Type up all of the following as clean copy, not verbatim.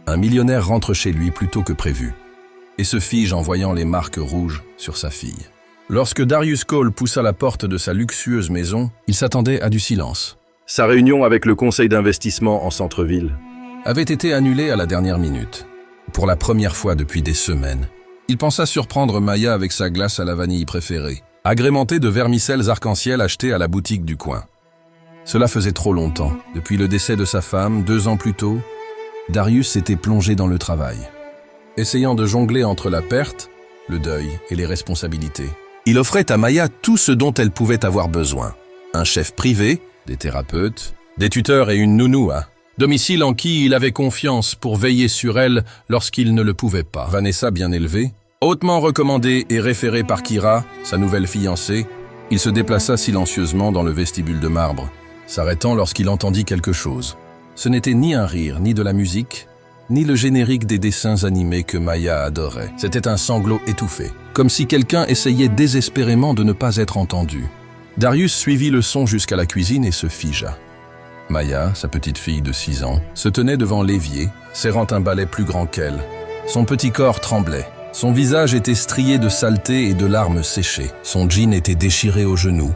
Un millionnaire rentre chez lui plus tôt que prévu et se fige en voyant les marques rouges sur sa fille. Lorsque Darius Cole poussa la porte de sa luxueuse maison, il s'attendait à du silence. Sa réunion avec le conseil d'investissement en centre-ville avait été annulée à la dernière minute. Pour la première fois depuis des semaines, il pensa surprendre Maya avec sa glace à la vanille préférée, agrémentée de vermicelles arc-en-ciel achetées à la boutique du coin. Cela faisait trop longtemps. Depuis le décès de sa femme, 2 ans plus tôt, Darius s'était plongé dans le travail, essayant de jongler entre la perte, le deuil et les responsabilités. Il offrait à Maya tout ce dont elle pouvait avoir besoin. Un chef privé, des thérapeutes, des tuteurs et une nounou, domicile en qui il avait confiance pour veiller sur elle lorsqu'il ne le pouvait pas. Vanessa, bien élevée, hautement recommandée et référée par Kira, sa nouvelle fiancée, il se déplaça silencieusement dans le vestibule de marbre, s'arrêtant lorsqu'il entendit quelque chose. Ce n'était ni un rire, ni de la musique, ni le générique des dessins animés que Maya adorait. C'était un sanglot étouffé, comme si quelqu'un essayait désespérément de ne pas être entendu. Darius suivit le son jusqu'à la cuisine et se figea. Maya, sa petite fille de 6 ans, se tenait devant l'évier, serrant un balai plus grand qu'elle. Son petit corps tremblait. Son visage était strié de saleté et de larmes séchées. Son jean était déchiré aux genoux,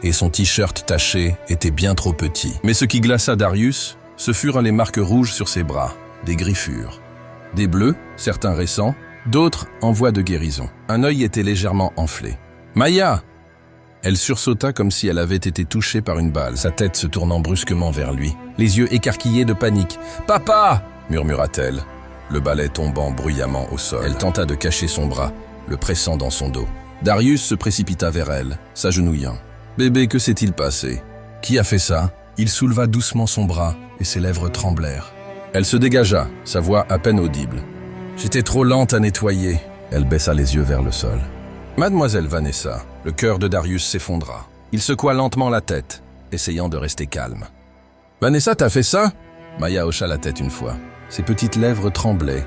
et son t-shirt taché était bien trop petit. Mais ce qui glaça Darius, ce furent les marques rouges sur ses bras, des griffures. Des bleus, certains récents, d'autres en voie de guérison. Un œil était légèrement enflé. « Maya !» Elle sursauta comme si elle avait été touchée par une balle, sa tête se tournant brusquement vers lui, les yeux écarquillés de panique. « Papa !» murmura-t-elle, le balai tombant bruyamment au sol. Elle tenta de cacher son bras, le pressant dans son dos. Darius se précipita vers elle, s'agenouillant. « Bébé, que s'est-il passé? Qui a fait ça ?» Il souleva doucement son bras et ses lèvres tremblèrent. Elle se dégagea, sa voix à peine audible. « J'étais trop lente à nettoyer. » Elle baissa les yeux vers le sol. « Mademoiselle Vanessa !» Le cœur de Darius s'effondra. Il secoua lentement la tête, essayant de rester calme. « Vanessa, t'as fait ça ?» Maya hocha la tête une fois. Ses petites lèvres tremblaient,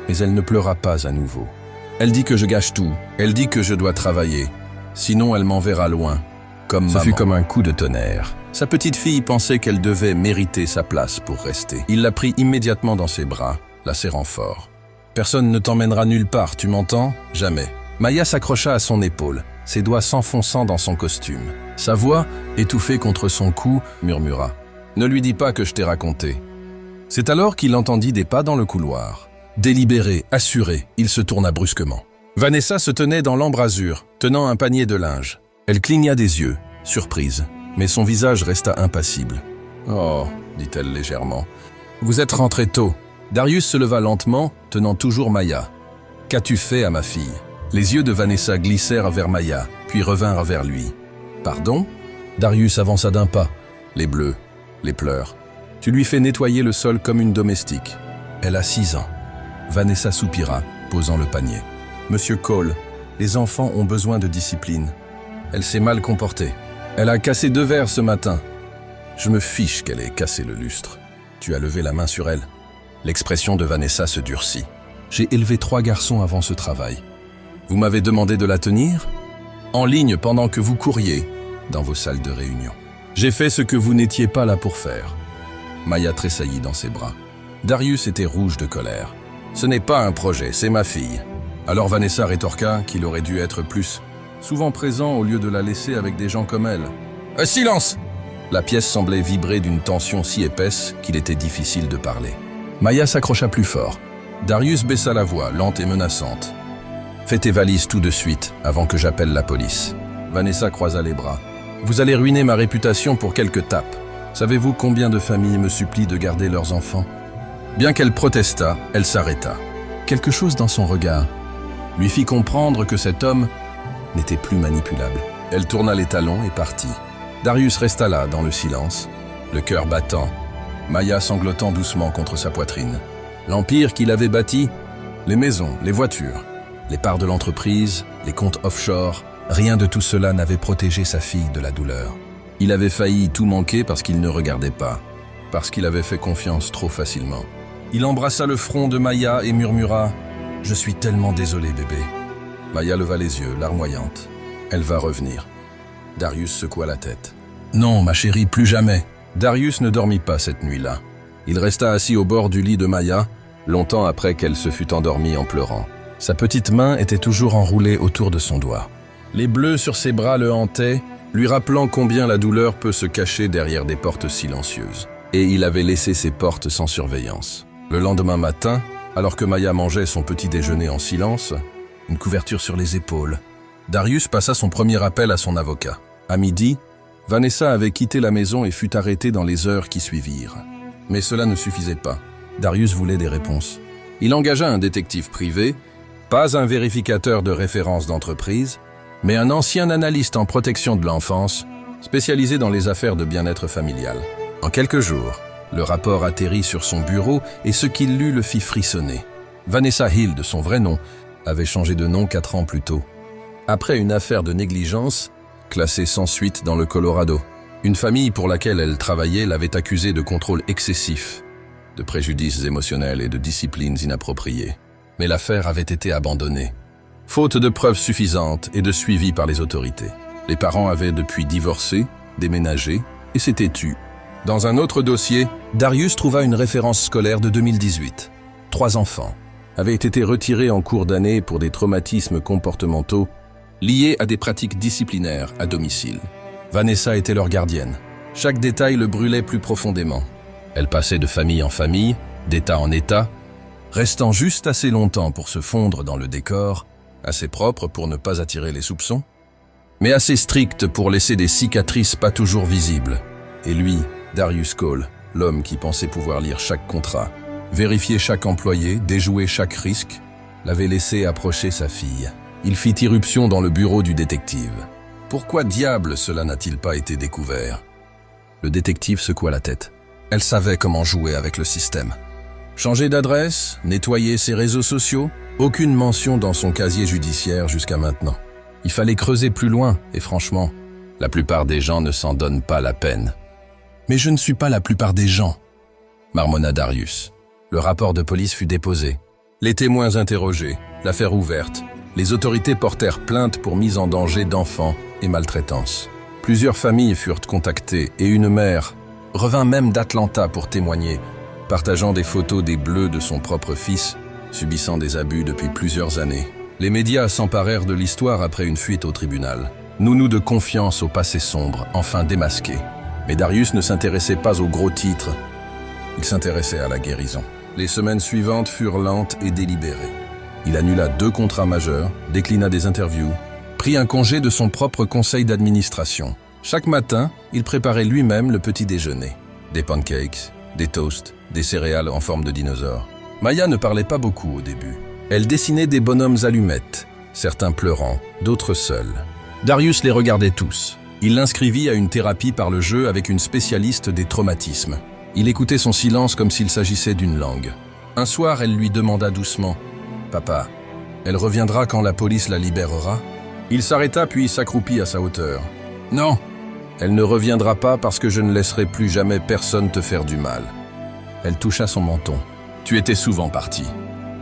mais elle ne pleura pas à nouveau. « Elle dit que je gâche tout. Elle dit que je dois travailler. Sinon, elle m'enverra loin. Comme maman. » Ce fut comme un coup de tonnerre. Sa petite fille pensait qu'elle devait mériter sa place pour rester. Il la prit immédiatement dans ses bras, la serrant fort. « Personne ne t'emmènera nulle part, tu m'entends? Jamais. » Maya s'accrocha à son épaule, ses doigts s'enfonçant dans son costume. Sa voix, étouffée contre son cou, murmura. « Ne lui dis pas que je t'ai raconté. » C'est alors qu'il entendit des pas dans le couloir. Délibéré, assuré, il se tourna brusquement. Vanessa se tenait dans l'embrasure, tenant un panier de linge. Elle cligna des yeux, surprise, mais son visage resta impassible. « Oh, dit-elle légèrement, vous êtes rentré tôt. » Darius se leva lentement, tenant toujours Maya. « Qu'as-tu fait à ma fille ?» Les yeux de Vanessa glissèrent vers Maya, puis revinrent vers lui. « Pardon ?» Darius avança d'un pas. Les bleus, les pleurs. « Tu lui fais nettoyer le sol comme une domestique. Elle a 6 ans. » Vanessa soupira, posant le panier. « Monsieur Cole, les enfants ont besoin de discipline. Elle s'est mal comportée. Elle a cassé 2 verres ce matin. Je me fiche qu'elle ait cassé le lustre. Tu as levé la main sur elle. » L'expression de Vanessa se durcit. « J'ai élevé 3 garçons avant ce travail. Vous m'avez demandé de la tenir? En ligne pendant que vous couriez dans vos salles de réunion. J'ai fait ce que vous n'étiez pas là pour faire. » Maya tressaillit dans ses bras. Darius était rouge de colère. « Ce n'est pas un projet, c'est ma fille. » Alors Vanessa rétorqua qu'il aurait dû être plus souvent présent au lieu de la laisser avec des gens comme elle. « Silence !» La pièce semblait vibrer d'une tension si épaisse qu'il était difficile de parler. Maya s'accrocha plus fort. Darius baissa la voix, lente et menaçante. « Fais tes valises tout de suite, avant que j'appelle la police. » Vanessa croisa les bras. « Vous allez ruiner ma réputation pour quelques tapes. Savez-vous combien de familles me supplient de garder leurs enfants ?» Bien qu'elle protestât, elle s'arrêta. Quelque chose dans son regard lui fit comprendre que cet homme n'était plus manipulable. Elle tourna les talons et partit. Darius resta là, dans le silence, le cœur battant, Maya sanglotant doucement contre sa poitrine. L'empire qu'il avait bâti, les maisons, les voitures, les parts de l'entreprise, les comptes offshore, rien de tout cela n'avait protégé sa fille de la douleur. Il avait failli tout manquer parce qu'il ne regardait pas, parce qu'il avait fait confiance trop facilement. Il embrassa le front de Maya et murmura « Je suis tellement désolé, bébé. » Maya leva les yeux, larmoyante. « Elle va revenir. » Darius secoua la tête. « Non, ma chérie, plus jamais. » Darius ne dormit pas cette nuit-là. Il resta assis au bord du lit de Maya, longtemps après qu'elle se fût endormie en pleurant. Sa petite main était toujours enroulée autour de son doigt. Les bleus sur ses bras le hantaient, lui rappelant combien la douleur peut se cacher derrière des portes silencieuses. Et il avait laissé ces portes sans surveillance. Le lendemain matin, alors que Maya mangeait son petit déjeuner en silence, une couverture sur les épaules, Darius passa son premier appel à son avocat. À midi, Vanessa avait quitté la maison et fut arrêtée dans les heures qui suivirent. Mais cela ne suffisait pas. Darius voulait des réponses. Il engagea un détective privé, pas un vérificateur de référence d'entreprise, mais un ancien analyste en protection de l'enfance, spécialisé dans les affaires de bien-être familial. En quelques jours, le rapport atterrit sur son bureau et ce qu'il lut le fit frissonner. Vanessa Hill, de son vrai nom, avait changé de nom 4 ans plus tôt. Après une affaire de négligence, classée sans suite dans le Colorado, une famille pour laquelle elle travaillait l'avait accusée de contrôle excessif, de préjudices émotionnels et de disciplines inappropriées. Mais l'affaire avait été abandonnée, faute de preuves suffisantes et de suivi par les autorités. Les parents avaient depuis divorcé, déménagé et s'étaient tus. Dans un autre dossier, Darius trouva une référence scolaire de 2018. 3 enfants avaient été retirés en cours d'année pour des traumatismes comportementaux liés à des pratiques disciplinaires à domicile. Vanessa était leur gardienne. Chaque détail le brûlait plus profondément. Elle passait de famille en famille, d'état en état, restant juste assez longtemps pour se fondre dans le décor, assez propre pour ne pas attirer les soupçons, mais assez stricte pour laisser des cicatrices pas toujours visibles. Et lui, Darius Cole, l'homme qui pensait pouvoir lire chaque contrat, vérifier chaque employé, déjouer chaque risque, l'avait laissé approcher sa fille. Il fit irruption dans le bureau du détective. Pourquoi diable cela n'a-t-il pas été découvert? Le détective secoua la tête. Elle savait comment jouer avec le système. Changer d'adresse, nettoyer ses réseaux sociaux, aucune mention dans son casier judiciaire jusqu'à maintenant. Il fallait creuser plus loin, et franchement, la plupart des gens ne s'en donnent pas la peine. Mais je ne suis pas la plupart des gens, marmonna Darius. Le rapport de police fut déposé. Les témoins interrogés, l'affaire ouverte. Les autorités portèrent plainte pour mise en danger d'enfants et maltraitance. Plusieurs familles furent contactées et une mère revint même d'Atlanta pour témoigner, partageant des photos des bleus de son propre fils, subissant des abus depuis plusieurs années. Les médias s'emparèrent de l'histoire après une fuite au tribunal. Nounou de confiance au passé sombre, enfin démasqué. Mais Darius ne s'intéressait pas aux gros titres, il s'intéressait à la guérison. Les semaines suivantes furent lentes et délibérées. Il annula 2 contrats majeurs, déclina des interviews, prit un congé de son propre conseil d'administration. Chaque matin, il préparait lui-même le petit déjeuner. Des pancakes, des toasts, des céréales en forme de dinosaures. Maya ne parlait pas beaucoup au début. Elle dessinait des bonhommes allumettes, certains pleurant, d'autres seuls. Darius les regardait tous. Il l'inscrivit à une thérapie par le jeu avec une spécialiste des traumatismes. Il écoutait son silence comme s'il s'agissait d'une langue. Un soir, elle lui demanda doucement « Papa, elle reviendra quand la police la libérera ?» Il s'arrêta puis s'accroupit à sa hauteur. « Non, elle ne reviendra pas parce que je ne laisserai plus jamais personne te faire du mal. » Elle toucha son menton. « Tu étais souvent parti. »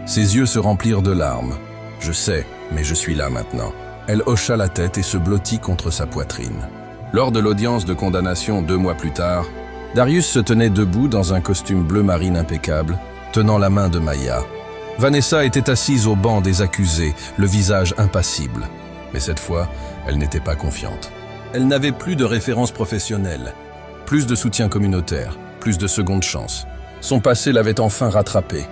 Ses yeux se remplirent de larmes. « Je sais, mais je suis là maintenant. » Elle hocha la tête et se blottit contre sa poitrine. Lors de l'audience de condamnation 2 mois plus tard, Darius se tenait debout dans un costume bleu marine impeccable, tenant la main de Maya. Vanessa était assise au banc des accusés, le visage impassible. Mais cette fois, elle n'était pas confiante. Elle n'avait plus de référence professionnelle, plus de soutien communautaire, plus de seconde chance. Son passé l'avait enfin rattrapée.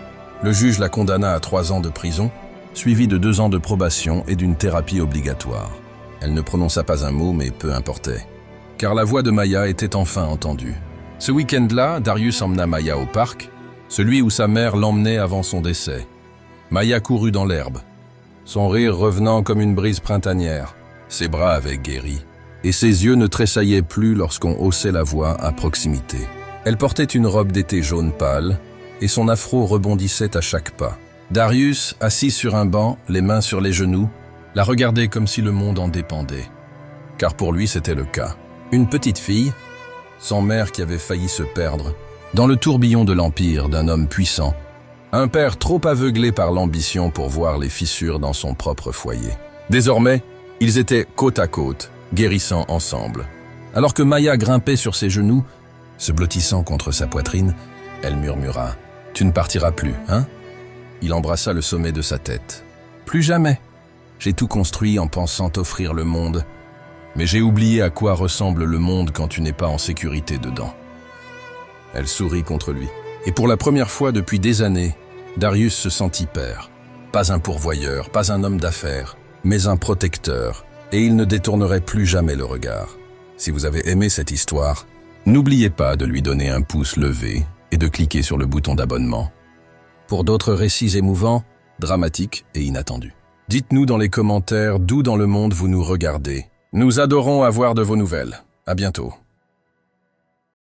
Le juge la condamna à 3 ans de prison, suivi de 2 ans de probation et d'une thérapie obligatoire. Elle ne prononça pas un mot, mais peu importait, car la voix de Maya était enfin entendue. Ce week-end-là, Darius emmena Maya au parc, celui où sa mère l'emmenait avant son décès. Maya courut dans l'herbe, son rire revenant comme une brise printanière. Ses bras avaient guéri, et ses yeux ne tressaillaient plus lorsqu'on haussait la voix à proximité. Elle portait une robe d'été jaune pâle, et son afro rebondissait à chaque pas. Darius, assis sur un banc, les mains sur les genoux, la regardait comme si le monde en dépendait. Car pour lui, c'était le cas. Une petite fille, sans mère qui avait failli se perdre, dans le tourbillon de l'empire d'un homme puissant, un père trop aveuglé par l'ambition pour voir les fissures dans son propre foyer. Désormais, ils étaient côte à côte, guérissant ensemble. Alors que Maya grimpait sur ses genoux, se blottissant contre sa poitrine, elle murmura « Tu ne partiras plus, hein ?» Il embrassa le sommet de sa tête. « Plus jamais. J'ai tout construit en pensant t'offrir le monde, mais j'ai oublié à quoi ressemble le monde quand tu n'es pas en sécurité dedans. » Elle sourit contre lui. Et pour la première fois depuis des années, Darius se sentit père. Pas un pourvoyeur, pas un homme d'affaires, mais un protecteur, et il ne détournerait plus jamais le regard. Si vous avez aimé cette histoire, n'oubliez pas de lui donner un pouce levé et de cliquer sur le bouton d'abonnement. Pour d'autres récits émouvants, dramatiques et inattendus. Dites-nous dans les commentaires d'où dans le monde vous nous regardez. Nous adorons avoir de vos nouvelles. À bientôt.